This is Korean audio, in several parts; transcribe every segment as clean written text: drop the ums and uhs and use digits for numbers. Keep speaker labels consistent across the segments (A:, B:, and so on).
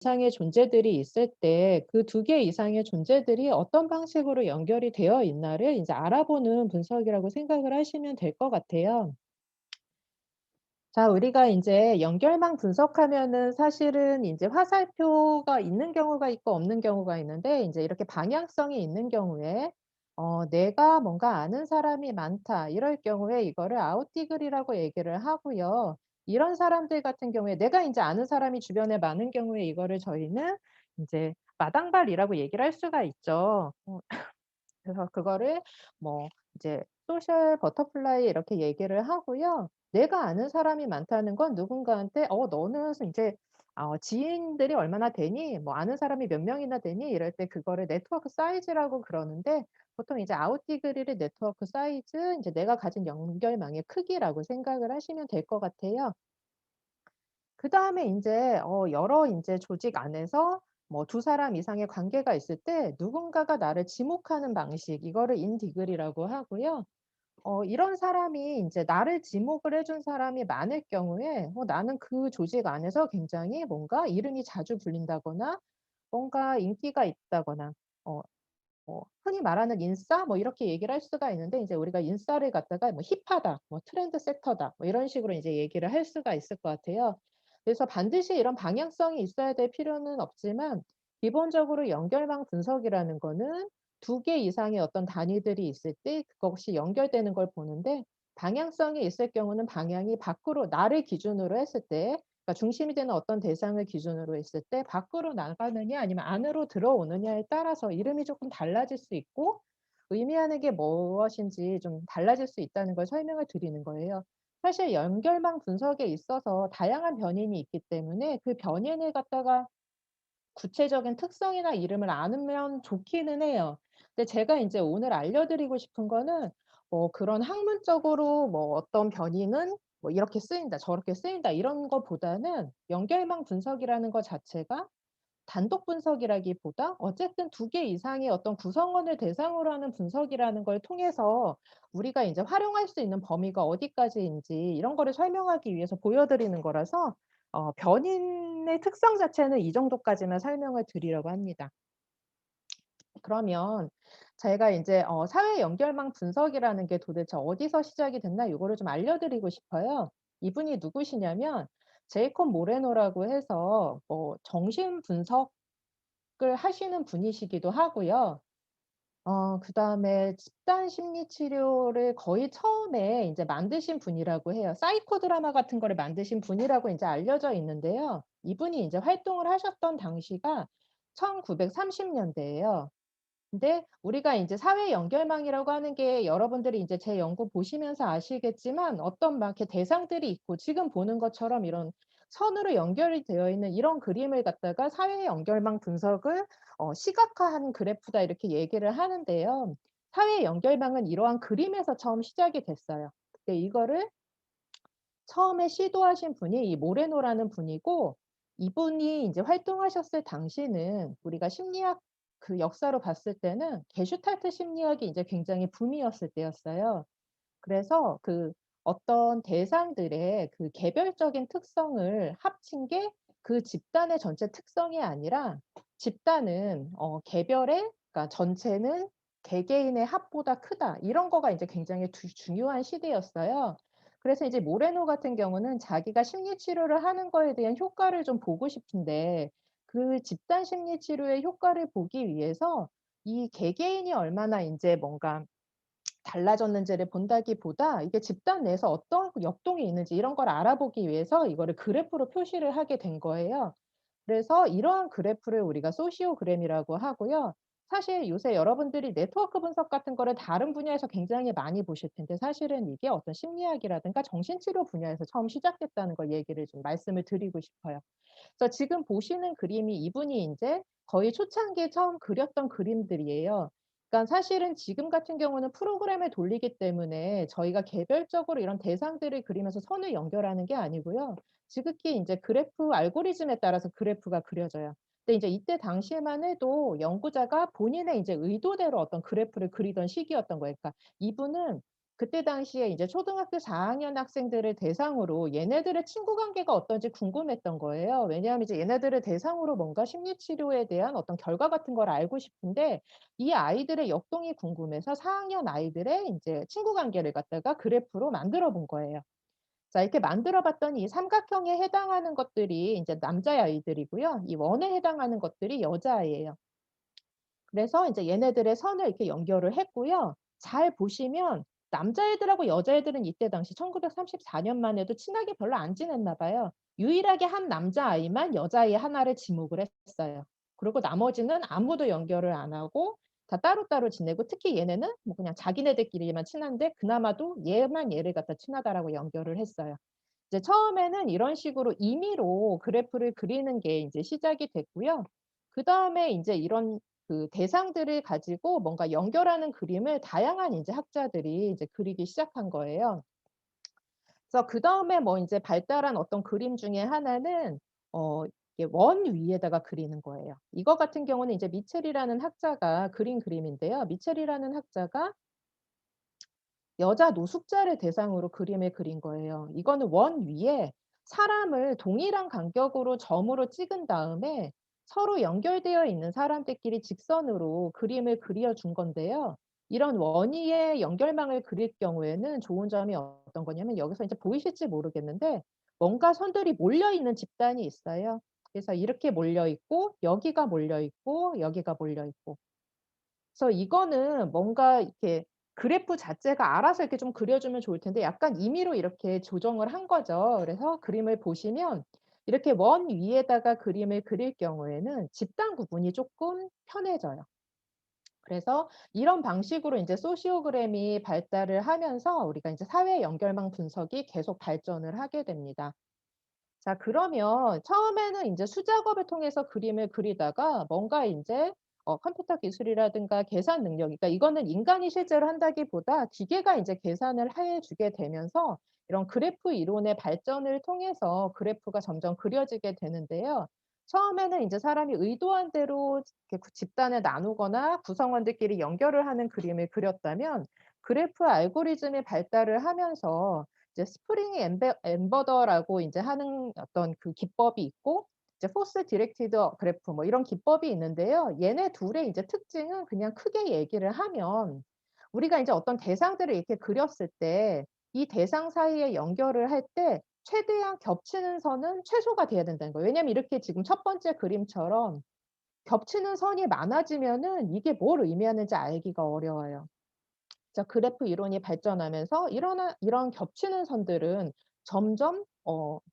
A: 이상의 존재들이 있을 때 그 두 개 이상의 존재들이 어떤 방식으로 연결이 되어 있나를 인제 알아보는 분석이라고 생각을 하시면 될 것 같아요. 자, 우리가 인제 연결망 분석하면은 사실은 인제 화살표가 있는 경우가 있고 없는 경우가 있는데, 인제 이렇게 방향성이 있는 경우에 '내가 뭔가 아는 사람이 많다.' 이럴 경우에 이거를 아웃디글이라고 얘기를 하고요. 이런 사람들 같은 경우에 내가 인제 아는 사람이 주변에 많은 경우에 이거를 저희는 인제 마당발이라고 얘기를 할 수가 있죠. 그래서 그거를 뭐 이제 소셜 버터플라이 이렇게 얘기를 하고요. 내가 아는 사람이 많다는 건 누군가한테 너는 인제 지인들이 얼마나 되니?" 뭐 "아는 사람이 몇 명이나 되니?" 이럴 때 그거를 네트워크 사이즈라고 그러는데, 보통 이제 아웃디그리를 네트워크 사이즈, 인제 내가 가진 연결망의 크기라고 생각을 하시면 될 것 같아요. 그다음에 인제 여러 인제 조직 안에서 뭐 두 사람 이상의 관계가 있을 때 누군가가 나를 지목하는 방식, 이거를 인디글이라고 하고요. 이런 사람이 인제 나를 지목을 해준 사람이 많을 경우에 나는 그 조직 안에서 굉장히 뭔가 이름이 자주 불린다거나 뭔가 인기가 있다거나, 어 흔히 말하는 인싸 뭐 이렇게 얘기를 할 수가 있는데, 이제 우리가 인싸를 갖다가 뭐 힙하다, 뭐 트렌드 세터다, 뭐 이런 식으로 이제 얘기를 할 수가 있을 것 같아요. 그래서 반드시 이런 방향성이 있어야 될 필요는 없지만, 기본적으로 연결망 분석이라는 거는 두 개 이상의 어떤 단위들이 있을 때 그것이 연결되는 걸 보는데, 방향성이 있을 경우는 방향이 밖으로 나를 기준으로 했을 때, 그러니까 중심이 되는 어떤 대상을 기준으로 했을 때 밖으로 나가느냐 아니면 안으로 들어오느냐에 따라서 이름이 쪼끔 달라질 수 있고, 의미하는 게 무엇인지 좀 달라질 수 있다는 걸 설명을 드리는 거예요. 사실 연결망 분석에 있어서 다양한 변인이 있기 때문에 그 변인을 갖다가 구체적인 특성이나 이름을 아면 좋기는 해요. 근데 제가 인제 오늘 알려드리고 싶은 거는 그런 학문적으로 뭐 어떤 변이는 뭐 이렇게 쓰인다, 저렇게 쓰인다 이런 거보다는, 연결망 분석이라는 거 자체가 단독 분석이라기보다 어쨌든 두 개 이상의 어떤 구성원을 대상으로 하는 분석이라는 걸 통해서 우리가 인제 활용할 수 있는 범위가 어디까지인지 이런 거를 설명하기 위해서 보여드리는 거라서 변인의 특성 자체는 이 정도까지만 설명을 드리려고 합니다. 그러면 제가 인제 사회 연결망 분석이라는 게 도대체 어디서 시작이 됐나 요거를 좀 알려드리고 싶어요. 이분이 누구시냐면 제이콥 모레노라고 해서 정신 분석을 하시는 분이시기도 하고요. 그다음에 집단 심리 치료를 거의 처음에 인제 만드신 분이라고 해요. 사이코 드라마 같은 거를 만드신 분이라고 인제 알려져 있는데요. 이분이 인제 활동을 하셨던 당시가 1930 년대예요. 근데 우리가 인제 사회 연결망이라고 하는 게 여러분들이 인제 제 연구 보시면서 아시겠지만 어떤 막 이렇게 대상들이 있고 지금 보는 것처럼 이런 선으로 연결이 되어 있는 이런 그림을 갖다가 사회 연결망 분석을 시각화한 그래프다 이렇게 얘기를 하는데요. 사회 연결망은 이러한 그림에서 처음 시작이 됐어요. 근데 이거를 처음에 시도하신 분이 이 모레노라는 분이고, 이분이 인제 활동하셨을 당시는 우리가 심리학 그 역사로 봤을 때는 게슈탈트 심리학이 인제 굉장히 붐이었을 때였어요. 그래서 그 어떤 대상들의 그 개별적인 특성을 합친 게 그 집단의 전체 특성이 아니라, 집단은 개별의, 그러니까 전체는 개개인의 합보다 크다, 이런 거가 인제 굉장히 중요한 시대였어요. 그래서 이제 모레노 같은 경우는 자기가 심리 치료를 하는 거에 대한 효과를 좀 보고 싶은데, 그 집단 심리 치료의 효과를 보기 위해서 이 개개인이 얼마나 인제 뭔가 달라졌는지를 본다기보다 이게 집단 내에서 어떤 역동이 있는지 이런 걸 알아보기 위해서 이거를 그래프로 표시를 하게 된 거예요. 그래서 이러한 그래프를 우리가 소시오그램이라고 하고요. 사실 요새 여러분들이 네트워크 분석 같은 거를 다른 분야에서 굉장히 많이 보실 텐데, 사실은 이게 어떤 심리학이라든가 정신치료 분야에서 처음 시작됐다는 걸 얘기를 좀 말씀을 드리고 싶어요. 그래서 지금 보시는 그림이 이분이 인제 거의 초창기에 처음 그렸던 그림들이에요. 그러니까 사실은 지금 같은 경우는 프로그램을 돌리기 때문에 저희가 개별적으로 이런 대상들을 그리면서 선을 연결하는 게 아니고요. 지극히 인제 그래프 알고리즘에 따라서 그래프가 그려져요. 근데 이제 이때 당시에만 해도 연구자가 본인의 인제 의도대로 어떤 그래프를 그리던 시기였던 거예요. 그러니까 이분은 그때 당시에 이제 초등학교 4 학년 학생들을 대상으로 얘네들의 친구 관계가 어떤지 궁금했던 거예요. 왜냐하면 이제 얘네들을 대상으로 뭔가 심리 치료에 대한 어떤 결과 같은 걸 알고 싶은데 이 아이들의 역동이 궁금해서 4 학년 아이들의 인제 친구 관계를 갖다가 그래프로 만들어 본 거예요. 자 이렇게 만들어 봤더니 이 삼각형에 해당하는 것들이 인제 남자아이들이고요. 이 원에 해당하는 것들이 여자아이예요. 그래서 인제 얘네들의 선을 이렇게 연결을 했고요. 잘 보시면 남자애들하고 여자애들은 이때 당시 1934 년만 해도 친하게 별로 안 지냈나 봐요. 유일하게 한 남자아이만 여자아이 하나를 지목을 했어요. 그리고 나머지는 아무도 연결을 안 하고 다 따로따로 지내고 특히 얘네는 뭐 그냥 자기네들끼리만 친한데 그나마도 얘만 얘를 갖다 친하다라고 연결을 했어요. 이제 처음에는 이런 식으로 임의로 그래프를 그리는 게 인제 시작이 됐고요. 그다음에 인제 이런 그 대상들을 가지고 뭔가 연결하는 그림을 다양한 인제 학자들이 이제 그리기 시작한 거예요. 그래서 그다음에 뭐 인제 발달한 어떤 그림 중에 하나는 이게 원 위에다가 그리는 거예요. 이거 같은 경우는 이제 미첼이라는 학자가 그린 그림인데요. 미첼이라는 학자가 여자 노숙자를 대상으로 그림을 그린 거예요. 이거는 원 위에 사람을 동일한 간격으로 점으로 찍은 다음에 서로 연결되어 있는 사람들끼리 직선으로 그림을 그려 준 건데요. 이런 원위의 연결망을 그릴 경우에는 좋은 점이 어떤 거냐면 여기서 이제 보이실지 모르겠는데 뭔가 선들이 몰려 있는 집단이 있어요. 그래서 이렇게 몰려 있고 여기가 몰려 있고 여기가 몰려 있고 그래서 이거는 뭔가 이렇게 그래프 자체가 알아서 이렇게 좀 그려 주면 좋을 텐데 약간 임의로 이렇게 조정을 한 거죠. 그래서 그림을 보시면 이렇게 원 위에다가 그림을 그릴 경우에는 집단 구분이 쪼끔 편해져요. 그래서 이런 방식으로 인제 소시오그램이 발달을 하면서 우리가 인제 사회 연결망 분석이 계속 발전을 하게 됩니다. 자 그러면 처음에는 인제 수작업을 통해서 그림을 그리다가 뭔가 인제 컴퓨터 기술이라든가 계산 능력 그러니까 이거는 인간이 실제로 한다기보다 기계가 인제 계산을 해 주게 되면서 이런 그래프 이론의 발전을 통해서 그래프가 점점 그려지게 되는데요. 처음에는 인제 사람이 의도한 대로 이렇게 집단을 나누거나 구성원들끼리 연결을 하는 그림을 그렸다면 그래프 알고리즘이 발달을 하면서 이제 스프링 엠버더라고 인제 하는 어떤 그 기법이 있고 이제 포스 디렉티드 그래프 뭐 이런 기법이 있는데요. 얘네 둘의 이제 특징은 그냥 크게 얘기를 하면 우리가 인제 어떤 대상들을 이렇게 그렸을 때 이 대상 사이에 연결을 할 때 최대한 겹치는 선은 최소가 돼야 된다는 거예요. 왜냐하면 이렇게 지금 첫 번째 그림처럼 겹치는 선이 많아지면은 이게 뭘 의미하는지 알기가 어려워요. 자 그래프 이론이 발전하면서 이런 겹치는 선들은 점점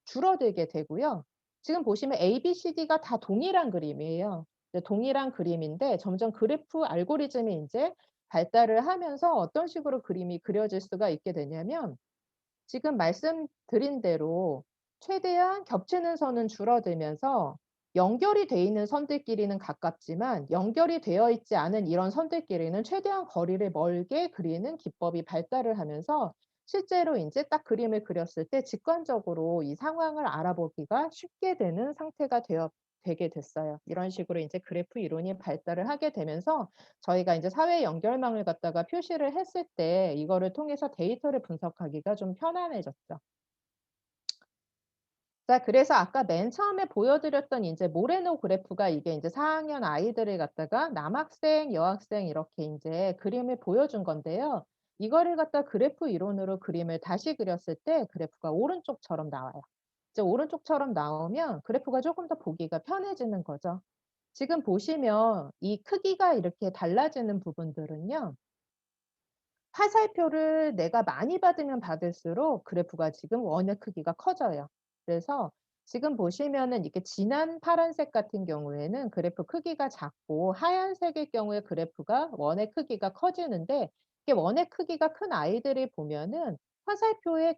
A: 줄어들게 되고요. 지금 보시면 ABCD가 다 동일한 그림이에요. 네 동일한 그림인데 점점 그래프 알고리즘이 인제 발달을 하면서 어떤 식으로 그림이 그려질 수가 있게 되냐면 지금 말씀드린 대로 최대한 겹치는 선은 줄어들면서 연결이 돼 있는 선들끼리는 가깝지만 연결이 되어 있지 않은 이런 선들끼리는 최대한 거리를 멀게 그리는 기법이 발달을 하면서 실제로 인제 딱 그림을 그렸을 때 직관적으로 이 상황을 알아보기가 쉽게 되는 상태가 되게 됐어요. 이런 식으로 인제 그래프 이론이 발달을 하게 되면서 저희가 인제 사회 연결망을 갖다가 표시를 했을 때 이거를 통해서 데이터를 분석하기가 좀 편안해졌죠. 자 그래서 아까 맨 처음에 보여 드렸던 인제 모레노 그래프가 이게 인제 4 학년 아이들을 갖다가 남학생, 여학생 이렇게 인제 그림을 보여준 건데요. 이거를 갖다 그래프 이론으로 그림을 다시 그렸을 때 그래프가 오른쪽처럼 나와요. 이제 오른쪽처럼 나오면 그래프가 쪼금 더 보기가 편해지는 거죠. 지금 보시면 이 크기가 이렇게 달라지는 부분들은요. 화살표를 내가 많이 받으면 받을수록 그래프가 지금 원의 크기가 커져요. 그래서 지금 보시면은 이렇게 진한 파란색 같은 경우에는 그래프 크기가 작고 하얀색일 경우에 그래프가 원의 크기가 커지는데 이게 원의 크기가 큰 아이들을 보면은 화살표의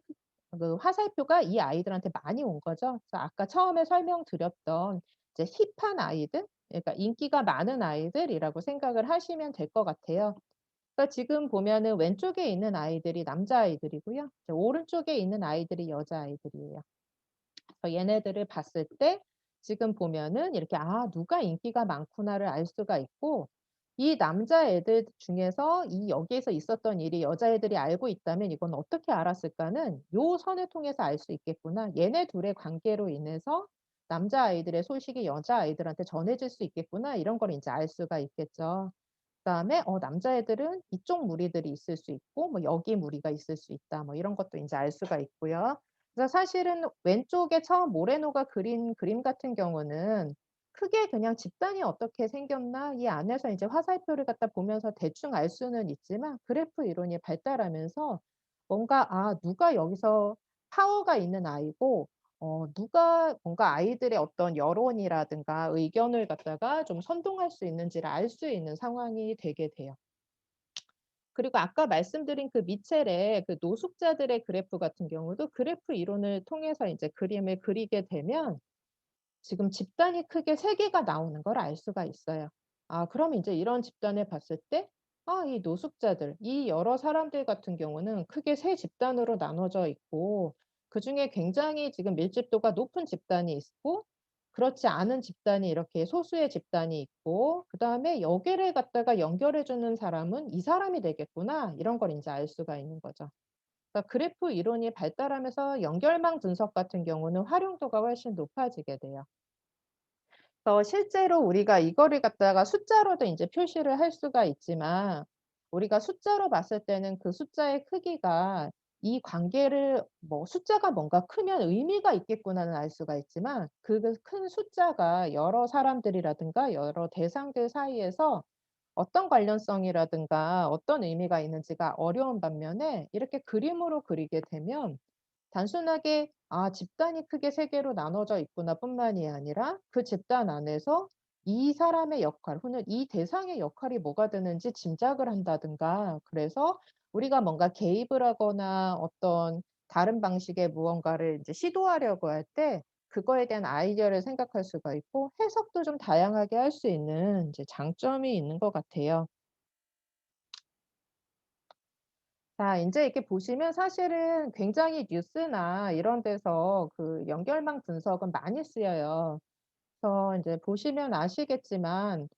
A: 그 화살표가 이 아이들한테 많이 온 거죠. 그래서 아까 처음에 설명드렸던 이제 힙한 아이들 그러니까 인기가 많은 아이들이라고 생각을 하시면 될 것 같아요. 그러니까 지금 보면은 왼쪽에 있는 아이들이 남자아이들이고요. 이제 오른쪽에 있는 아이들이 여자아이들이에요. 그래서 얘네들을 봤을 때 지금 보면은 이렇게 '아 누가 인기가 많구나.'를 알 수가 있고 이 남자애들 중에서 이 여기에서 있었던 일이 여자애들이 알고 있다면 이건 어떻게 알았을까는 요 선을 통해서 알 수 있겠구나. 얘네 둘의 관계로 인해서 남자아이들의 소식이 여자아이들한테 전해질 수 있겠구나. 이런 걸 인제 알 수가 있겠죠. 그다음에 남자애들은 이쪽 무리들이 있을 수 있고 뭐 여기 무리가 있을 수 있다. 뭐 이런 것도 인제 알 수가 있고요. 그래서 사실은 왼쪽에 처음 모레노가 그린 그림 같은 경우는 크게 그냥 '집단이 어떻게 생겼나?' 이 안에서 이제 화살표를 갖다 보면서 대충 알 수는 있지만 그래프 이론이 발달하면서 뭔가 누가 여기서 파워가 있는 아이고 누가 뭔가 아이들의 어떤 여론이라든가 의견을 갖다가 좀 선동할 수 있는지를 알 수 있는 상황이 되게 돼요. 그리고 아까 말씀드린 그 미첼의 그 노숙자들의 그래프 같은 경우도 그래프 이론을 통해서 인제 그림을 그리게 되면 지금 집단이 크게 3 개가 나오는 걸 알 수가 있어요. 그럼 인제 이런 집단을 봤을 때 이 노숙자들 이 여러 사람들 같은 경우는 크게 3 집단으로 나눠져 있고 그중에 굉장히 지금 밀집도가 높은 집단이 있고 그렇지 않은 집단이 이렇게 소수의 집단이 있고 그다음에 여기를 갖다가 연결해 주는 사람은 '이 사람이 되겠구나.' 이런 걸 인제 알 수가 있는 거죠. 그러니까 그래프 이론이 발달하면서 연결망 분석 같은 경우는 활용도가 훨씬 높아지게 돼요. 그래서 실제로 우리가 이거를 갖다가 숫자로도 인제 표시를 할 수가 있지만 우리가 숫자로 봤을 때는 그 숫자의 크기가 이 관계를 뭐 '숫자가 뭔가 크면 의미가 있겠구나.'는 알 수가 있지만 그 큰 숫자가 여러 사람들이라든가 여러 대상들 사이에서 어떤 관련성이라든가 어떤 의미가 있는지가 어려운 반면에 이렇게 그림으로 그리게 되면 단순하게 '아 집단이 크게 3 개로 나눠져 있구나.'뿐만이 아니라 그 집단 안에서 이 사람의 역할 혹은 이 대상의 역할이 뭐가 되는지 짐작을 한다든가 그래서 우리가 뭔가 개입을 하거나 어떤 다른 방식의 무언가를 인제 시도하려고 할 때 그거에 대한 아이디어를 생각할 수가 있고 해석도 좀 다양하게 할 수 있는 이제 장점이 있는 것 같아요. 자 인제 이렇게 보시면 사실은 굉장히 뉴스나 이런 데서 그 연결망 분석은 많이 쓰여요. 그래서 인제 보시면 아시겠지만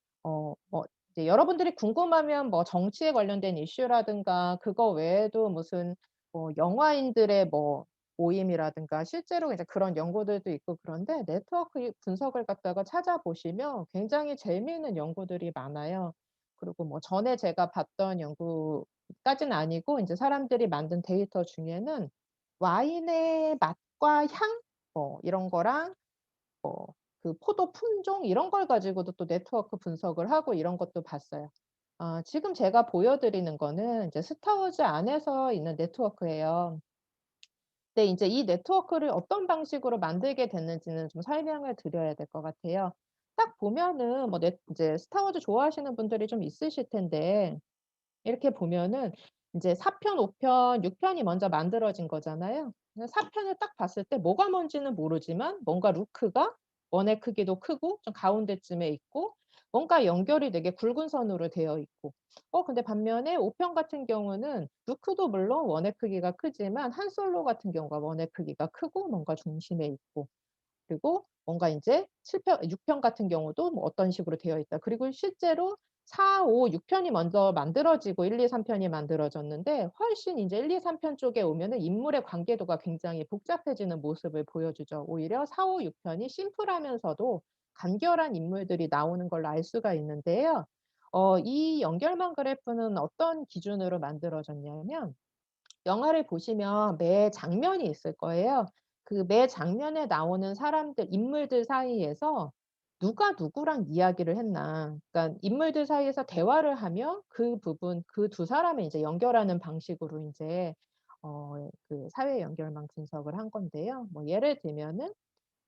A: 뭐 이제 여러분들이 궁금하면 뭐 정치에 관련된 이슈라든가 그거 외에도 무슨 뭐 영화인들의 뭐 모임이라든가 실제로 이제 그런 연구들도 있고 그런데 네트워크 분석을 갖다가 찾아보시면 굉장히 재미있는 연구들이 많아요. 그리고 뭐 전에 제가 봤던 연구까지는 아니고 인제 사람들이 만든 데이터 중에는 와인의 맛과 향 뭐 이런 거랑 그 포도 품종 이런 걸 가지고도 또 네트워크 분석을 하고 이런 것도 봤어요. 지금 제가 보여 드리는 거는 이제 스타 워즈 안에서 있는 네트워크예요. 근데 인제 이 네트워크를 어떤 방식으로 만들게 됐는지는 좀 설명을 드려야 될 것 같아요. 딱 보면은 뭐 인제 스타 워즈 좋아하시는 분들이 좀 있으실 텐데 이렇게 보면은 인제 4 편, 5 편, 6 편이 먼저 만들어진 거잖아요. 그래서 4 편을 딱 봤을 때 뭐가 뭔지는 모르지만 뭔가 루크가 원의 크기도 크고 좀 가운데쯤에 있고 뭔가 연결이 되게 굵은 선으로 되어 있고 근데 반면에 5편 같은 경우는 루크도 물론 원의 크기가 크지만 한 솔로 같은 경우가 원의 크기가 크고 뭔가 중심에 있고 그리고 뭔가 인제 7 편 6편 같은 경우도 뭐 어떤 식으로 되어 있다. 그리고 실제로 4, 5, 6 편이 먼저 만들어지고 1, 2, 3 편이 만들어졌는데 훨씬 인제 1, 2, 3편 쪽에 오면은 인물의 관계도가 굉장히 복잡해지는 모습을 보여주죠. 오히려 4, 5, 6 편이 심플하면서도 간결한 인물들이 나오는 걸로 알 수가 있는데요. 이 연결망 그래프는 어떤 기준으로 만들어졌냐면 영화를 보시면 매 장면이 있을 거예요. 그 매 장면에 나오는 사람들 인물들 사이에서 누가 누구랑 이야기를 했나. 그러니까 인물들 사이에서 대화를 하며 그 부분 그 두 사람을 이제 연결하는 방식으로 인제 그 사회 연결망 분석을 한 건데요. 뭐 예를 들면은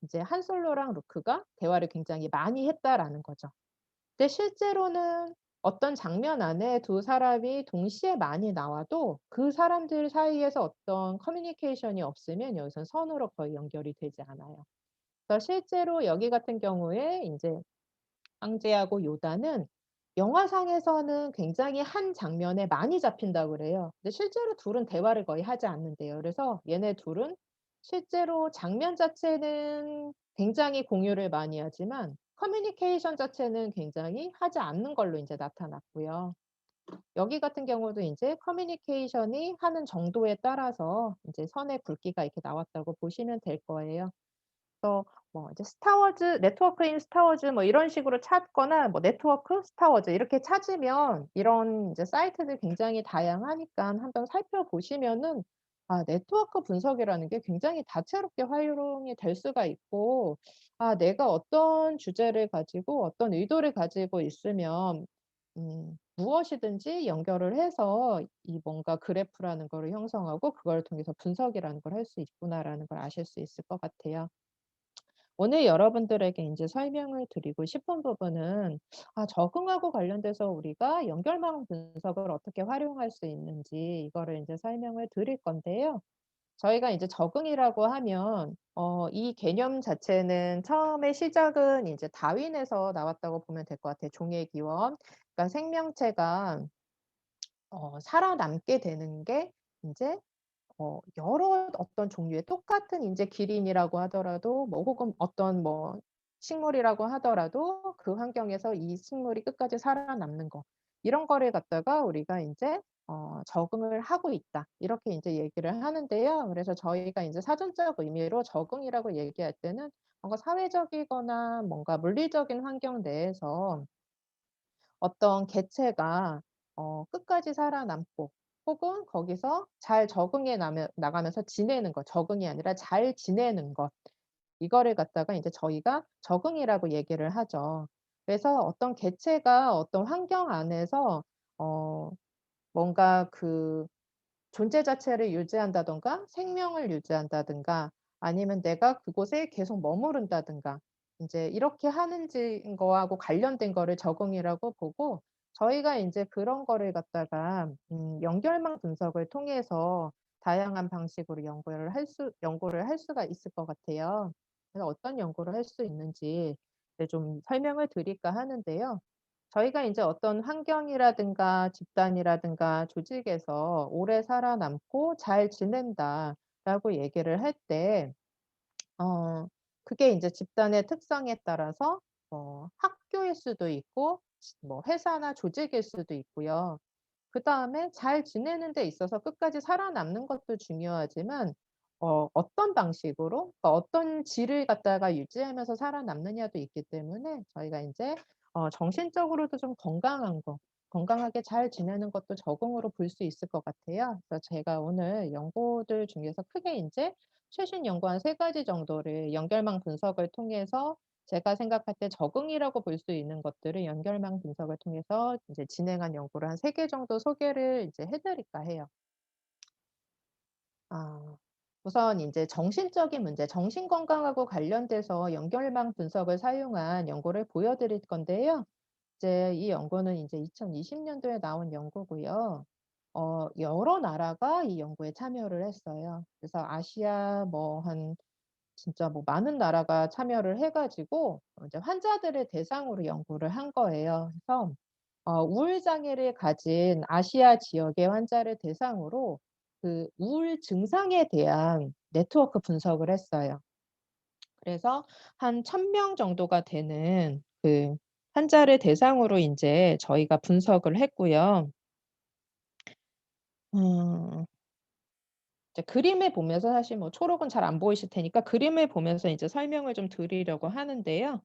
A: 이제 한 솔로랑 루크가 대화를 굉장히 많이 했다라는 거죠. 근데 실제로는 어떤 장면 안에 두 사람이 동시에 많이 나와도 그 사람들 사이에서 어떤 커뮤니케이션이 없으면 여기선 선으로 거의 연결이 되지 않아요. 그래서 실제로 여기 같은 경우에 인제 황제하고 요단은 영화상에서는 굉장히 한 장면에 많이 잡힌다고 그래요. 근데 실제로 둘은 대화를 거의 하지 않는대요. 그래서 얘네 둘은 실제로 장면 자체는 굉장히 공유를 많이 하지만 커뮤니케이션 자체는 굉장히 하지 않는 걸로 인제 나타났고요. 여기 같은 경우도 인제 커뮤니케이션이 하는 정도에 따라서 인제 선의 굵기가 이렇게 나왔다고 보시면 될 거예요. 그래서 뭐 이제 스타워즈 네트워크인 스타워즈 뭐 이런 식으로 찾거나 뭐 네트워크 스타워즈 이렇게 찾으면 이런 이제 사이트들 굉장히 다양하니깐 한번 살펴보시면은 네트워크 분석이라는 게 굉장히 다채롭게 활용이 될 수가 있고, 내가 어떤 주제를 가지고 어떤 의도를 가지고 있으면 무엇이든지 연결을 해서 이 뭔가 그래프라는 거를 형성하고 그걸 통해서 분석이라는 걸 할 수 있구나라는 걸 아실 수 있을 것 같아요. 오늘 여러분들에게 인제 설명을 드리고 싶은 부분은 적응하고 관련돼서 우리가 연결망 분석을 어떻게 활용할 수 있는지 이거를 인제 설명을 드릴 건데요. 저희가 인제 적응이라고 하면 이 개념 자체는 처음에 시작은 인제 다윈에서 나왔다고 보면 될 것 같아요, 종의 기원. 그러니까 생명체가 살아남게 되는 게 인제 여러 어떤 종류의 똑같은 인제 기린이라고 하더라도 뭐 혹은 어떤 뭐 식물이라고 하더라도 그 환경에서 이 식물이 끝까지 살아남는 거, 이런 거를 갖다가 우리가 인제 "적응을 하고 있다." 이렇게 인제 얘기를 하는데요. 그래서 저희가 인제 사전적 의미로 적응이라고 얘기할 때는 뭔가 사회적이거나 뭔가 물리적인 환경 내에서 어떤 개체가 끝까지 살아남고 혹은 거기서 잘 적응해 나가면서 지내는 것, 적응이 아니라 잘 지내는 것, 이거를 갖다가 인제 저희가 적응이라고 얘기를 하죠. 그래서 어떤 개체가 어떤 환경 안에서 어 뭔가 그 존재 자체를 유지한다든가 생명을 유지한다든가 아니면 내가 그곳에 계속 머무른다든가 인제 이렇게 하는지 거하고 관련된 거를 적응이라고 보고, 저희가 인제 그런 거를 갖다가 연결망 분석을 통해서 다양한 방식으로 연구를 할 수가 있을 것 같아요. 그래서 어떤 연구를 할 수 있는지 이제 좀 설명을 드릴까 하는데요. 저희가 인제 어떤 환경이라든가 집단이라든가 조직에서 오래 살아남고 잘 지낸다라고 얘기를 할 때 그게 인제 집단의 특성에 따라서 학교일 수도 있고 뭐 회사나 조직일 수도 있고요. 그다음에 잘 지내는 데 있어서 끝까지 살아남는 것도 중요하지만 어떤 방식으로, 그러니까 어떤 질을 갖다가 유지하면서 살아남느냐도 있기 때문에 저희가 인제 정신적으로도 좀 건강한 거, 건강하게 잘 지내는 것도 적응으로 볼 수 있을 것 같아요. 그래서 제가 오늘 연구들 중에서 크게 인제 최신 연구 한 3 가지 정도를 연결망 분석을 통해서 제가 생각할 때 적응이라고 볼 수 있는 것들을 연결망 분석을 통해서 이제 진행한 연구를 한 3개 정도 소개를 이제 해 드릴까 해요. 아 우선 인제 정신적인 문제, 정신 건강하고 관련돼서 연결망 분석을 사용한 연구를 보여 드릴 건데요. 이제 이 연구는 인제 2020 년도에 나온 연구고요. 여러 나라가 이 연구에 참여를 했어요. 그래서 아시아 뭐 한 진짜 뭐 많은 나라가 참여를 해 가지고 이제 환자들을 대상으로 연구를 한 거예요. 그래서 우울 장애를 가진 아시아 지역의 환자를 대상으로 그 우울 증상에 대한 네트워크 분석을 했어요. 그래서 한 1,000명 정도가 되는 그 환자를 대상으로 인제 저희가 분석을 했고요. 음 이제 그림을 보면서, 사실 뭐 초록은 잘 안 보이실 테니까 그림을 보면서 인제 설명을 좀 드리려고 하는데요.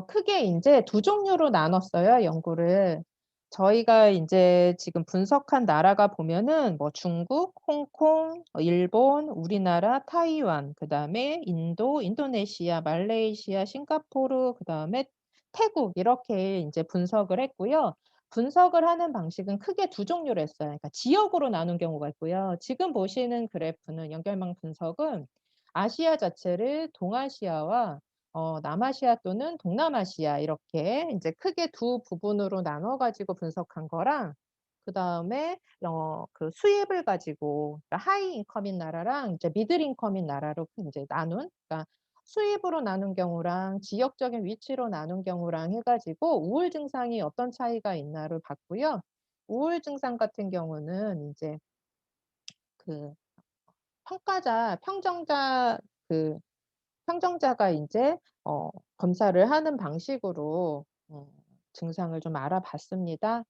A: 크게 인제 두 종류로 나눴어요, 연구를. 저희가 인제 지금 분석한 나라가 보면은 뭐 중국, 홍콩, 일본, 우리나라, 타이완, 그다음에 인도, 인도네시아, 말레이시아, 싱가포르, 그다음에 태국, 이렇게 인제 분석을 했고요. 분석을 하는 방식은 크게 두 종류로 했어요. 그러니까 지역으로 나눈 경우가 있고요. 지금 보시는 그래프는 연결망 분석은 아시아 자체를 동아시아와 남아시아 또는 동남아시아, 이렇게 인제 크게 두 부분으로 나눠 가지고 분석한 거랑, 그다음에 그 수입을 가지고, 그러니까 하이 인컴인 나라랑 이제 미들 인컴인 나라로 인제 나눈, 그러니까 수입으로 나눈 경우랑 지역적인 위치로 나눈 경우랑 해 가지고 우울 증상이 어떤 차이가 있나를 봤고요. 우울 증상 같은 경우는 인제 그 평정자 그 평정자가 인제 검사를 하는 방식으로 증상을 좀 알아봤습니다.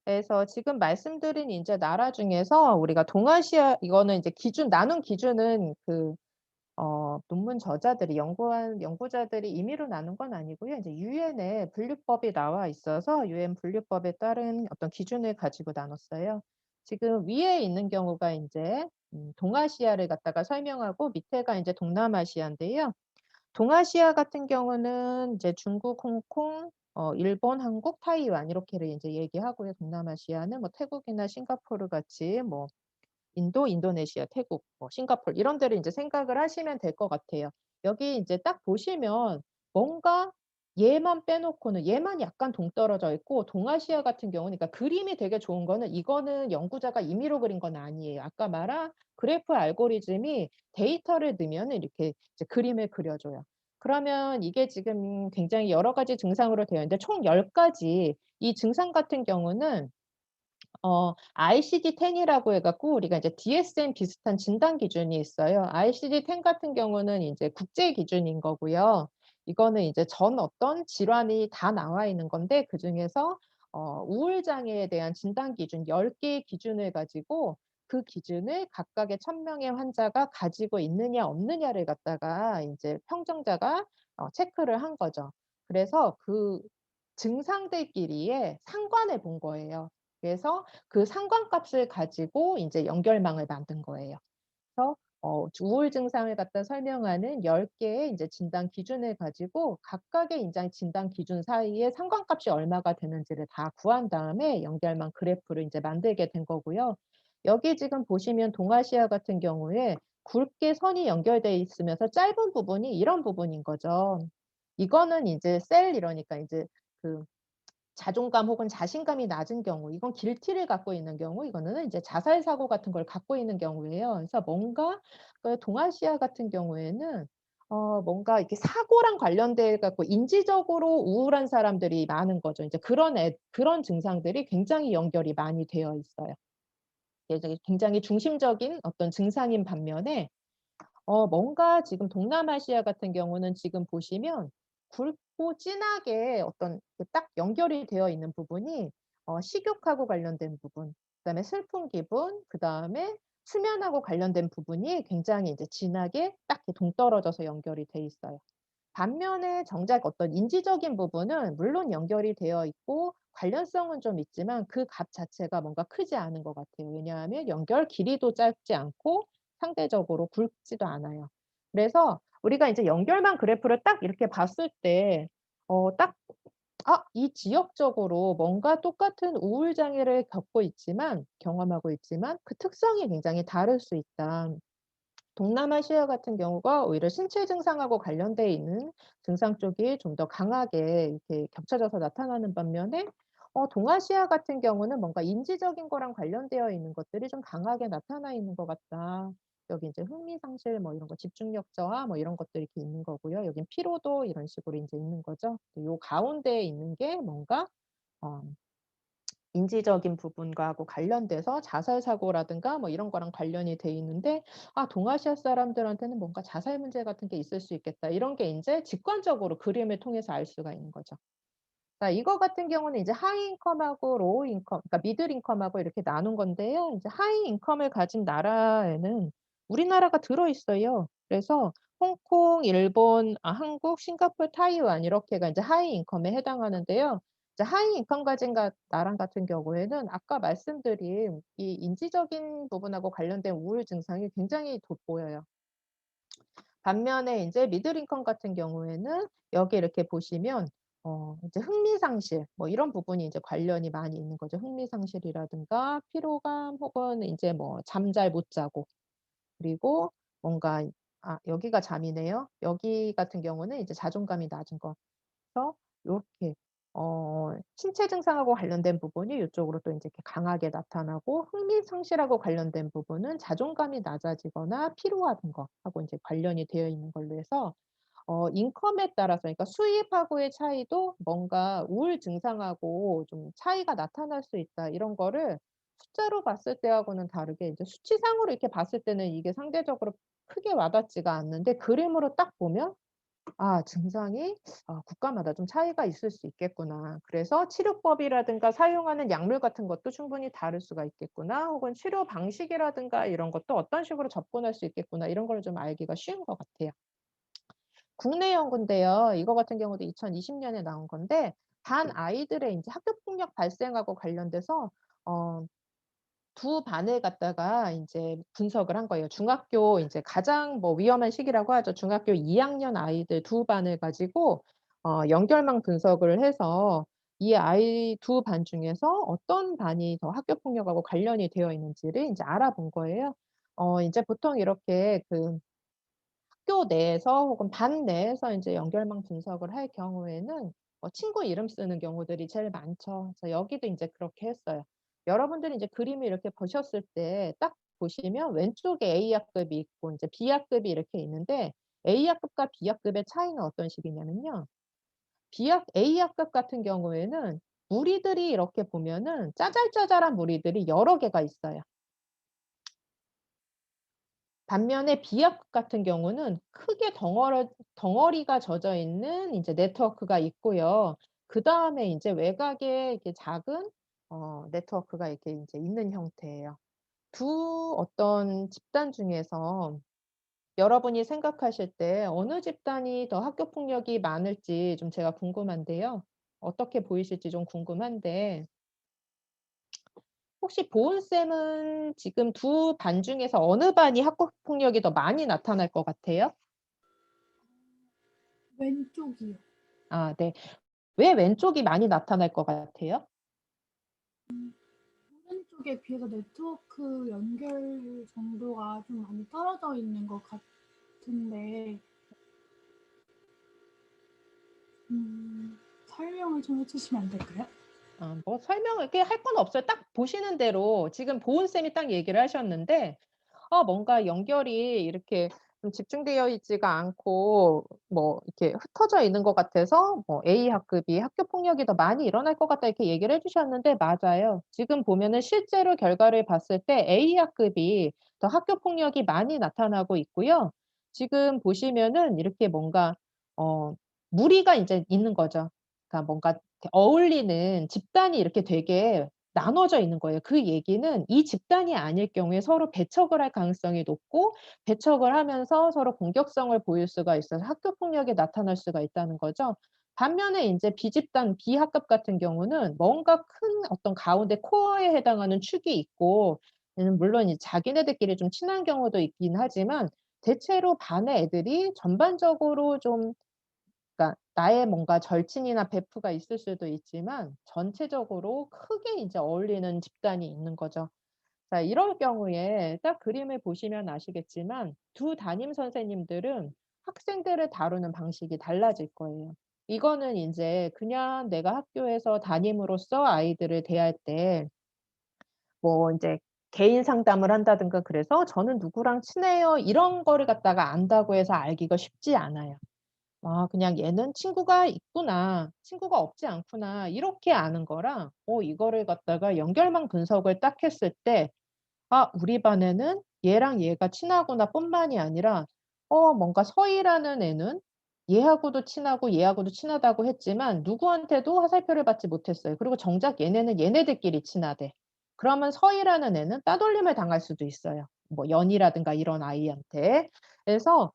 A: 그래서 지금 말씀드린 인제 나라 중에서 우리가 동아시아 이거는 인제 기준 나눈 기준은 논문 저자들이 연구한 연구자들이 임의로 나눈 건 아니고요. 인제 유엔에 분류법이 나와 있어서 유엔 분류법에 따른 어떤 기준을 가지고 나눴어요. 지금 위에 있는 경우가 인제 동아시아를 갖다가 설명하고 밑에가 인제 동남아시아인데요. 동아시아 같은 경우는 이제 중국, 홍콩, 일본, 한국, 타이완 이렇게를 인제 얘기하고요. 동남아시아는 뭐 태국이나 싱가포르 같이 뭐 인도, 인도네시아, 태국, 뭐 싱가포르 이런 데를 인제 생각을 하시면 될 것 같아요. 여기 인제 딱 보시면 뭔가 얘만 빼놓고는 얘만 약간 동떨어져 있고 동아시아 같은 경우는 그러니까 그림이 되게 좋은 거는 이거는 연구자가 임의로 그린 건 아니에요. 아까 말한 그래프 알고리즘이 데이터를 넣으면은 이렇게 이제 그림을 그려 줘요. 그러면 이게 지금 굉장히 여러 가지 증상으로 되어 있는데 총 10 가지 이 증상 같은 경우는 ICD-10 이라고 해 갖고 우리가 이제 DSM 비슷한 진단 기준이 있어요. ICD-10 같은 경우는 인제 국제 기준인 거고요. 이거는 이제 전 어떤 질환이 다 나와 있는 건데 그중에서 우울 장애에 대한 진단 기준 10 개의 기준을 가지고 그 기준을 각각의 1,000 명의 환자가 가지고 있느냐 없느냐를 갖다가 인제 평정자가 체크를 한 거죠. 그래서 그 증상들끼리의 상관을 본 거예요. 그래서 그 상관값을 가지고 인제 연결망을 만든 거예요. 그래서 우울 증상을 갖다 설명하는 10 개의 인제 진단 기준을 가지고 각각의 인자 진단 기준 사이에 상관값이 얼마가 되는지를 다 구한 다음에 연결망 그래프를 인제 만들게 된 거고요. 여기 지금 보시면 동아시아 같은 경우에 굵게 선이 연결돼 있으면서 짧은 부분이 이런 부분인 거죠. 이거는 인제 셀 이러니까 인제 그 자존감 혹은 자신감이 낮은 경우 이건 길티를 갖고 있는 경우 이거는 이제 자살 사고 같은 걸 갖고 있는 경우예요. 그래서 뭔가 동아시아 같은 경우에는 뭔가 이렇게 사고랑 관련돼 갖고 인지적으로 우울한 사람들이 많은 거죠. 인제 그런 증상들이 굉장히 연결이 많이 되어 있어요. 이게 굉장히 중심적인 어떤 증상인 반면에 뭔가 지금 동남아시아 같은 경우는 지금 보시면 굵고 진하게 어떤 그 딱 연결이 되어 있는 부분이 식욕하고 관련된 부분, 그다음에 슬픈 기분, 그다음에 수면하고 관련된 부분이 굉장히 이제 진하게 딱 이렇게 동떨어져서 연결이 돼 있어요. 반면에 정작 어떤 인지적인 부분은 물론 연결이 되어 있고 관련성은 좀 있지만 그 값 자체가 뭔가 크지 않은 것 같아요. 왜냐하면 연결 길이도 짧지 않고 상대적으로 굵지도 않아요. 그래서 우리가 인제 연결만 그래프를 딱 이렇게 봤을 때 딱 '아 이 지역적으로 뭔가 똑같은 우울 장애를 겪고 있지만 경험하고 있지만 그 특성이 굉장히 다를 수 있다.' 동남아시아 같은 경우가 오히려 신체 증상하고 관련돼 있는 증상 쪽이 좀 더 강하게 이렇게 겹쳐져서 나타나는 반면에 동아시아 같은 경우는 뭔가 인지적인 거랑 관련되어 있는 것들이 좀 강하게 나타나 있는 것 같다. 여기 인제 흥미 상실 뭐 이런 거 집중력 저하 뭐 이런 것들이 이렇게 있는 거고요. 여긴 피로도 이런 식으로 인제 있는 거죠. 요 가운데에 있는 게 뭔가 어 인지적인 부분과 하고 관련돼서 자살 사고라든가 뭐 이런 거랑 관련이 돼 있는데 '아 동아시아 사람들한테는 뭔가 자살 문제 같은 게 있을 수 있겠다.' 이런 게 인제 직관적으로 그림을 통해서 알 수가 있는 거죠. 그러니까 이거 같은 경우는 이제 하이 인컴하고 로우 인컴 그러니까 미들 인컴하고 이렇게 나눈 건데요. 이제 하이 인컴을 가진 나라에는 우리나라가 들어 있어요. 그래서 홍콩, 일본, 한국, 싱가포르, 타이완 이렇게가 인제 하이 인컴에 해당하는데요. 이제 하이 인컴 가진 나라 같은 경우에는 아까 말씀드린 이 인지적인 부분하고 관련된 우울 증상이 굉장히 돋보여요. 반면에 인제 미들 인컴 같은 경우에는 여기 이렇게 보시면 이제 흥미 상실 뭐 이런 부분이 이제 관련이 많이 있는 거죠. 흥미 상실이라든가 피로감 혹은 인제 뭐 잠 잘 못 자고 그리고 뭔가 여기가 잠이네요. 여기 같은 경우는 이제 자존감이 낮은 거. 그래서 요렇게 신체 증상하고 관련된 부분이 요쪽으로 또 인제 이렇게 강하게 나타나고 흥미 상실하고 관련된 부분은 자존감이 낮아지거나 피로하는 거하고 인제 관련이 되어 있는 걸로 해서 인컴에 따라서 그러니까 수입하고의 차이도 뭔가 우울 증상하고 좀 차이가 나타날 수 있다. 이런 거를 숫자로 봤을 때하고는 다르게 이제 수치상으로 이렇게 봤을 때는 이게 상대적으로 크게 와닿지가 않는데 그림으로 딱 보면 아 증상이 국가마다 좀 차이가 있을 수 있겠구나. 그래서 치료법이라든가 사용하는 약물 같은 것도 충분히 다를 수가 있겠구나. 혹은 치료 방식이라든가 이런 것도 어떤 식으로 접근할 수 있겠구나. 이런 걸 좀 알기가 쉬운 것 같아요. 국내 연구인데요. 이거 같은 경우도 2020 년에 나온 건데 반 아이들의 인제 학교 폭력 발생하고 관련돼서 어 두 반을 갖다가 인제 분석을 한 거예요. 중학교 인제 가장 뭐 위험한 시기라고 하죠. 중학교 2 학년 아이들 두 반을 가지고 연결망 분석을 해서 이 아이 두 반 중에서 어떤 반이 더 학교 폭력하고 관련이 되어 있는지를 인제 알아본 거예요. 인제 보통 이렇게 그 학교 내에서 혹은 반 내에서 인제 연결망 분석을 할 경우에는 친구 이름 쓰는 경우들이 제일 많죠. 그래서 여기도 인제 그렇게 했어요. 여러분들이 인제 그림을 이렇게 보셨을 때 딱 보시면 왼쪽에 A 학급이 있고 인제 B 학급이 이렇게 있는데 A 학급과 B 학급의 차이는 어떤 식이냐면요. A 학급 같은 경우에는 무리들이 이렇게 보면은 짜잘짜잘한 무리들이 여러 개가 있어요. 반면에 비약 같은 경우는 크게 덩어리가 젖어 있는 인제 네트워크가 있고요. 그다음에 인제 외곽에 이렇게 작은 네트워크가 이렇게 인제 있는 형태예요. 두 어떤 집단 중에서 여러분이 생각하실 때 어느 집단이 더 학교 폭력이 많을지 좀 제가 궁금한데요. 어떻게 보이실지 좀 궁금한데 혹시 보은쌤은 지금 두 반 중에서 어느 반이 학교 폭력이 더 많이 나타날 것 같아요?
B: 왼쪽이요.
A: 아 네. 왜 왼쪽이 많이 나타날 것 같아요?
B: 오른쪽에 비해서 네트워크 연결 정도가 좀 많이 떨어져 있는 것 같은데 설명을 좀 해 주시면 안 될까요?
A: 뭐 설명을 이렇게 할 건 없어요. 딱 보시는 대로 지금 보은쌤이 딱 얘기를 하셨는데 뭔가 연결이 이렇게 좀 집중되어 있지가 않고 뭐 이렇게 흩어져 있는 것 같아서 뭐 "A 학급이 학교 폭력이 더 많이 일어날 것 같다." 이렇게 얘기를 해 주셨는데 맞아요. 지금 보면은 실제로 결과를 봤을 때 A 학급이 더 학교 폭력이 많이 나타나고 있고요. 지금 보시면은 이렇게 뭔가 어 무리가 인제 있는 거죠. 그러니까 뭔가 이렇게 어울리는 집단이 이렇게 되게 나눠져 있는 거예요. 그 얘기는 이 집단이 아닐 경우에 서로 배척을 할 가능성이 높고 배척을 하면서 서로 공격성을 보일 수가 있어서 학교 폭력이 나타날 수가 있다는 거죠. 반면에 인제 B집단 B학급 같은 경우는 뭔가 큰 어떤 가운데 코어에 해당하는 축이 있고 얘는 물론 이제 자기네들끼리 좀 친한 경우도 있긴 하지만 대체로 반의 애들이 전반적으로 좀 그러니까 나의 뭔가 절친이나 베프가 있을 수도 있지만 전체적으로 크게 이제 어울리는 집단이 있는 거죠. 자 이럴 경우에 딱 그림을 보시면 아시겠지만 두 담임 선생님들은 학생들을 다루는 방식이 달라질 거예요. 이거는 인제 그냥 내가 학교에서 담임으로서 아이들을 대할 때 뭐 인제 개인 상담을 한다든가 그래서 "저는 누구랑 친해요." 이런 거를 갖다가 안다고 해서 알기가 쉽지 않아요. 그냥 '얘는 친구가 있구나. 친구가 없지 않구나.' 이렇게 아는 거랑 이거를 갖다가 연결망 분석을 딱 했을 때 '아 우리 반에는 얘랑 얘가 친하구나.' 뿐만이 아니라 뭔가 서희라는 애는 얘하고도 친하고 얘하고도 친하다고 했지만 누구한테도 화살표를 받지 못했어요. 그리고 정작 얘네는 얘네들끼리 친하대. 그러면 서희라는 애는 따돌림을 당할 수도 있어요. 뭐 연이라든가 이런 아이한테. 그래서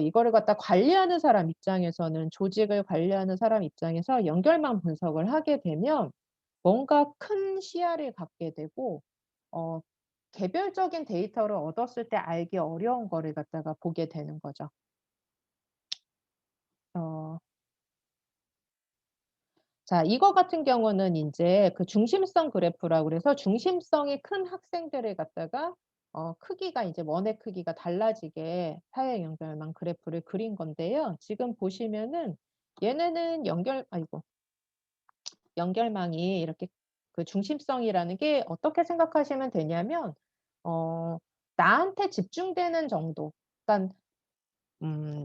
A: 이거를 갖다 관리하는 사람 입장에서는 조직을 관리하는 사람 입장에서 연결망 분석을 하게 되면 뭔가 큰 시야를 갖게 되고 어 개별적인 데이터를 얻었을 때 알기 어려운 거를 갖다가 보게 되는 거죠. 어 자 이거 같은 경우는 인제 그 중심성 그래프라고 그래서 중심성이 큰 학생들을 갖다가 크기가 이제 원의 크기가 달라지게 사회 연결망 그래프를 그린 건데요. 지금 보시면은 얘네는 연결망이 이렇게 그 중심성이라는 게 어떻게 생각하시면 되냐면 어 나한테 집중되는 정도. 그러니깐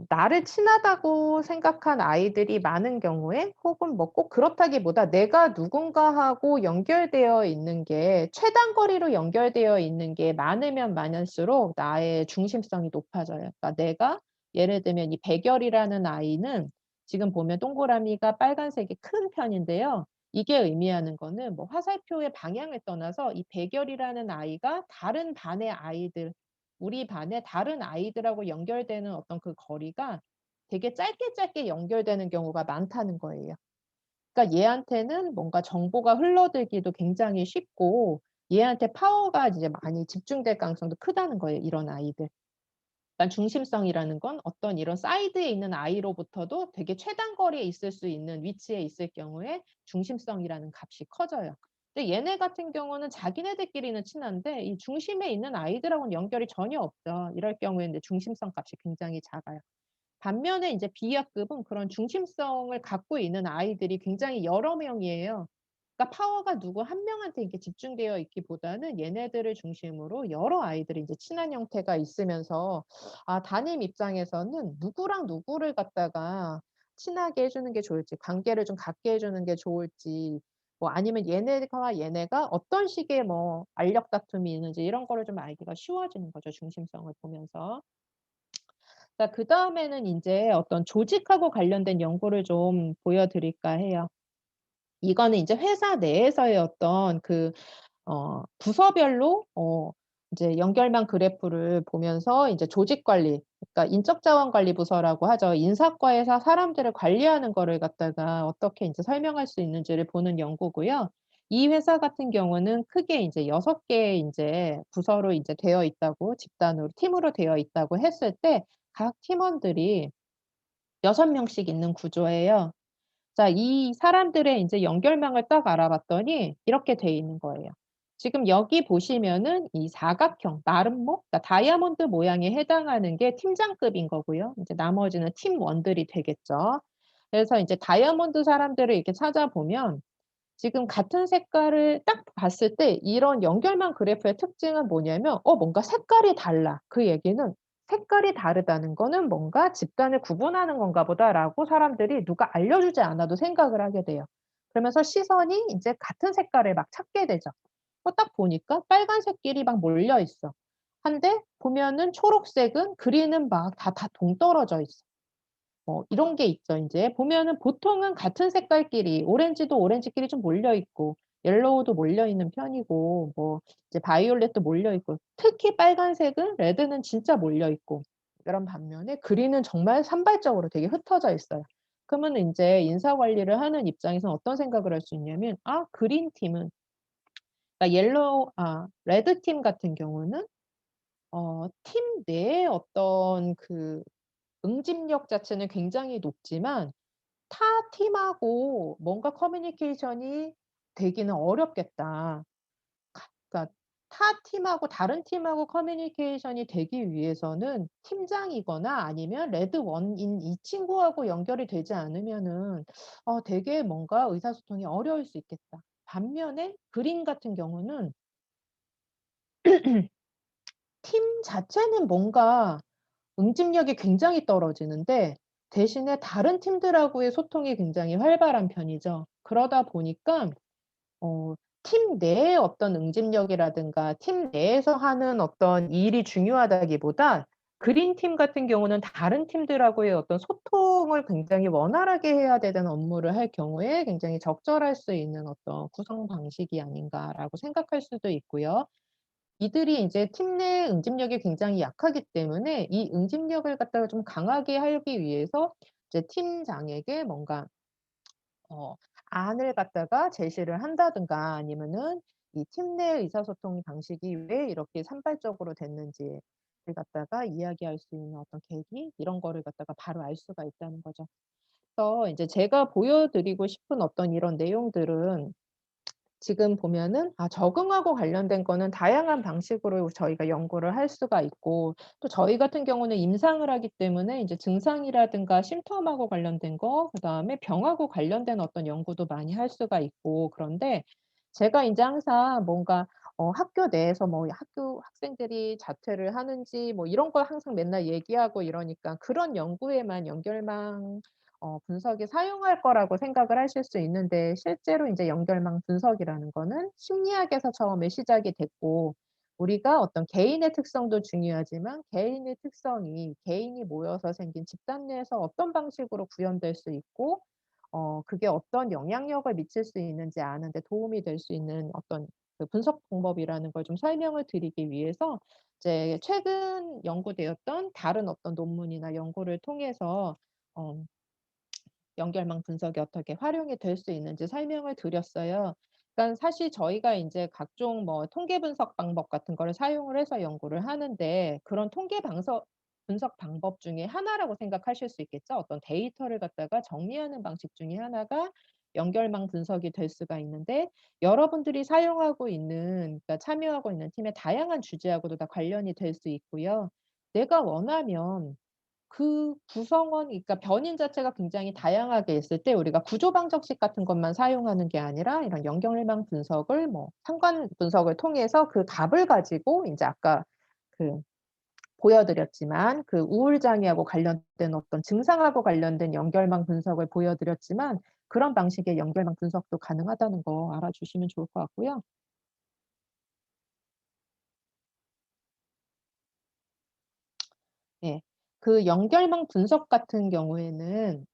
A: 나를 친하다고 생각한 아이들이 많은 경우에 혹은 뭐 꼭 그렇다기보다 내가 누군가하고 연결되어 있는 게 최단 거리로 연결되어 있는 게 많으면 많을수록 나의 중심성이 높아져요. 그러니까 내가 예를 들면 이 백열이라는 아이는 지금 보면 동그라미가 빨간색이 큰 편인데요. 이게 의미하는 거는 뭐 화살표의 방향을 떠나서 이 백열이라는 아이가 다른 반의 아이들 우리 반의 다른 아이들하고 연결되는 어떤 그 거리가 되게 짧게 짧게 연결되는 경우가 많다는 거예요. 그러니까 얘한테는 뭔가 정보가 흘러들기도 굉장히 쉽고 얘한테 파워가 이제 많이 집중될 가능성도 크다는 거예요, 이런 아이들. 그러니까 중심성이라는 건 어떤 이런 사이드에 있는 아이로부터도 되게 최단 거리에 있을 수 있는 위치에 있을 경우에 중심성이라는 값이 커져요. 근데 얘네 같은 경우는 자기네들끼리는 친한데 이 중심에 있는 아이들하고는 연결이 전혀 없죠. 이럴 경우에 인제 중심성 값이 굉장히 작아요. 반면에 인제 B학급은 그런 중심성을 갖고 있는 아이들이 굉장히 여러 명이에요. 그러니까 파워가 누구 한 명한테 이렇게 집중되어 있기보다는 얘네들을 중심으로 여러 아이들이 인제 친한 형태가 있으면서 담임 입장에서는 누구랑 누구를 갖다가 친하게 해 주는 게 좋을지 관계를 좀 갖게 해 주는 게 좋을지 뭐 아니면 얘네와 얘네가 어떤 식의 뭐 알력 다툼이 있는지 이런 거를 좀 알기가 쉬워지는 거죠, 중심성을 보면서. 자 그다음에는 인제 어떤 조직하고 관련된 연구를 좀 보여 드릴까 해요. 이거는 인제 회사 내에서의 어떤 그 부서별로 이제 연결망 그래프를 보면서 인제 조직 관리 그러니까 인적자원관리 부서라고 하죠. 인사과에서 사람들을 관리하는 거를 갖다가 어떻게 인제 설명할 수 있는지를 보는 연구고요. 이 회사 같은 경우는 크게 인제 6 개의 인제 부서로 인제 되어 있다고 집단으로 팀으로 되어 있다고 했을 때 각 팀원들이 6 명씩 있는 구조예요. 자 이 사람들의 인제 연결망을 딱 알아봤더니 이렇게 돼 있는 거예요. 지금 여기 보시면은 이 사각형 나름목 그러니까 다이아몬드 모양에 해당하는 게 팀장급인 거고요. 인제 나머지는 팀원들이 되겠죠. 그래서 인제 다이아몬드 사람들을 이렇게 찾아보면 지금 같은 색깔을 딱 봤을 때 이런 연결망 그래프의 특징은 뭐냐면 뭔가 색깔이 달라. 그 얘기는 '색깔이 다르다는 거는 뭔가 집단을 구분하는 건가 보다.'라고 사람들이 누가 알려주지 않아도 생각을 하게 돼요. 그러면서 시선이 인제 같은 색깔을 막 찾게 되죠. 딱 보니까 빨간색끼리 막 몰려 있어. 한데 보면은 초록색은 그린은 막 다 동떨어져 있어. 이런 게 있죠 인제. 보면은 보통은 같은 색깔끼리 오렌지도 오렌지끼리 좀 몰려 있고 옐로우도 몰려 있는 편이고 뭐 이제 바이올렛도 몰려 있고 특히 빨간색은 레드는 진짜 몰려 있고 이런 반면에 그린은 정말 산발적으로 되게 흩어져 있어요. 그러면은 인제 인사 관리를 하는 입장에서는 어떤 생각을 할 수 있냐면 그린 팀은 그러니까 레드 팀 같은 경우는 팀 내의 어떤 그 응집력 자체는 굉장히 높지만 타 팀하고 뭔가 커뮤니케이션이 되기는 어렵겠다. 그러니까 타 팀하고 다른 팀하고 커뮤니케이션이 되기 위해서는 팀장이거나 아니면 레드 원인 이 친구하고 연결이 되지 않으면은 되게 뭔가 의사소통이 어려울 수 있겠다. 반면에 그린 같은 경우는 팀 자체는 뭔가 응집력이 굉장히 떨어지는데 대신에 다른 팀들하고의 소통이 굉장히 활발한 편이죠. 그러다 보니까 어 팀 내의 어떤 응집력이라든가 팀 내에서 하는 어떤 일이 중요하다기보다 그린 팀 같은 경우는 다른 팀들하고의 어떤 소통을 굉장히 원활하게 해야 되는 업무를 할 경우에 굉장히 적절할 수 있는 어떤 구성 방식이 아닌가라고 생각할 수도 있고요. 이들이 인제 팀 내 응집력이 굉장히 약하기 때문에 이 응집력을 갖다가 좀 강하게 하기 위해서 이제 팀장에게 뭔가 어 안을 갖다가 제시를 한다든가 아니면은 이 팀 내 의사소통 방식이 왜 이렇게 산발적으로 됐는지를 갖다가 이야기할 수 있는 어떤 계기 이런 거를 갖다가 바로 알 수가 있다는 거죠. 그래서 인제 제가 보여 드리고 싶은 어떤 이런 내용들은 지금 보면은 적응하고 관련된 거는 다양한 방식으로 저희가 연구를 할 수가 있고 또 저희 같은 경우는 임상을 하기 때문에 인제 증상이라든가 심텀하고 관련된 거 그다음에 병하고 관련된 어떤 연구도 많이 할 수가 있고 그런데 제가 인제 항상 뭔가 학교 내에서 뭐 학교 학생들이 자퇴를 하는지 뭐 이런 걸 항상 맨날 얘기하고 이러니까 그런 연구에만 연결망 분석이 사용할 거라고 생각을 하실 수 있는데, 실제로 인제 연결망 분석이라는 거는 심리학에서 처음에 시작이 됐고, 우리가 어떤 개인의 특성도 중요하지만 개인의 특성이 개인이 모여서 생긴 집단 내에서 어떤 방식으로 구현될 수 있고 그게 어떤 영향력을 미칠 수 있는지 아는 데 도움이 될 수 있는 어떤 그 분석 방법이라는 걸 좀 설명을 드리기 위해서 이제 최근 연구되었던 다른 어떤 논문이나 연구를 통해서 어 연결망 분석이 어떻게 활용이 될 수 있는지 설명을 드렸어요. 그러니까 사실 저희가 인제 각종 뭐 통계 분석 방법 같은 거를 사용을 해서 연구를 하는데, 그런 통계 방석 분석 방법 중에 하나라고 생각하실 수 있겠죠. 어떤 데이터를 갖다가 정리하는 방식 중에 하나가 연결망 분석이 될 수가 있는데, 여러분들이 사용하고 있는, 그러니까 참여하고 있는 팀의 다양한 주제하고도 다 관련이 될 수 있고요. 내가 원하면 그 구성원, 그러니까 변인 자체가 굉장히 다양하게 있을 때 우리가 구조 방정식 같은 것만 사용하는 게 아니라 이런 연결망 분석을 뭐 상관 분석을 통해서 그 값을 가지고 인제 아까 그 보여 드렸지만 그 우울 장애하고 관련된 어떤 증상하고 관련된 연결망 분석을 보여 드렸지만, 그런 방식의 연결망 분석도 가능하다는 거 알아주시면 좋을 것 같고요. 예. 그 연결망 분석 같은 경우에는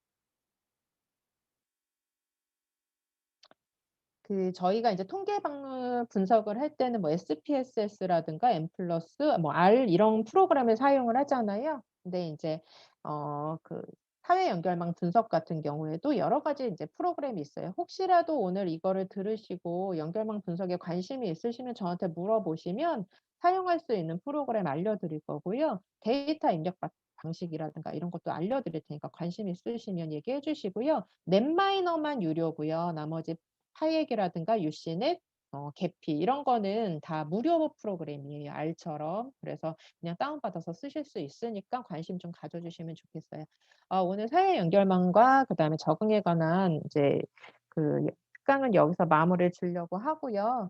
A: 그 저희가 이제 통계 방 분석을 할 때는 뭐 SPSS라든가 M+, 뭐 R 이런 프로그램을 사용을 하잖아요. 근데 인제 그 사회 연결망 분석 같은 경우에도 여러 가지 인제 프로그램이 있어요. 혹시라도 오늘 이거를 들으시고 연결망 분석에 관심이 있으시면 저한테 물어보시면 사용할 수 있는 프로그램 알려드릴 거고요. 데이터 입력 방식이라든가 이런 것도 알려드릴 테니까 관심 있으시면 얘기해 주시고요. 넷마이너만 유료고요. 나머지 파이액이라든가 유씨넷, 계피 이런 거는 다 무료 프로그램이에요, R처럼. 그래서 그냥 다운받아서 쓰실 수 있으니까 관심 좀 가져 주시면 좋겠어요. 오늘 사회 연결망과 그다음에 적응에 관한 이제 그 특강은 여기서 마무리를 지으려고 하고요.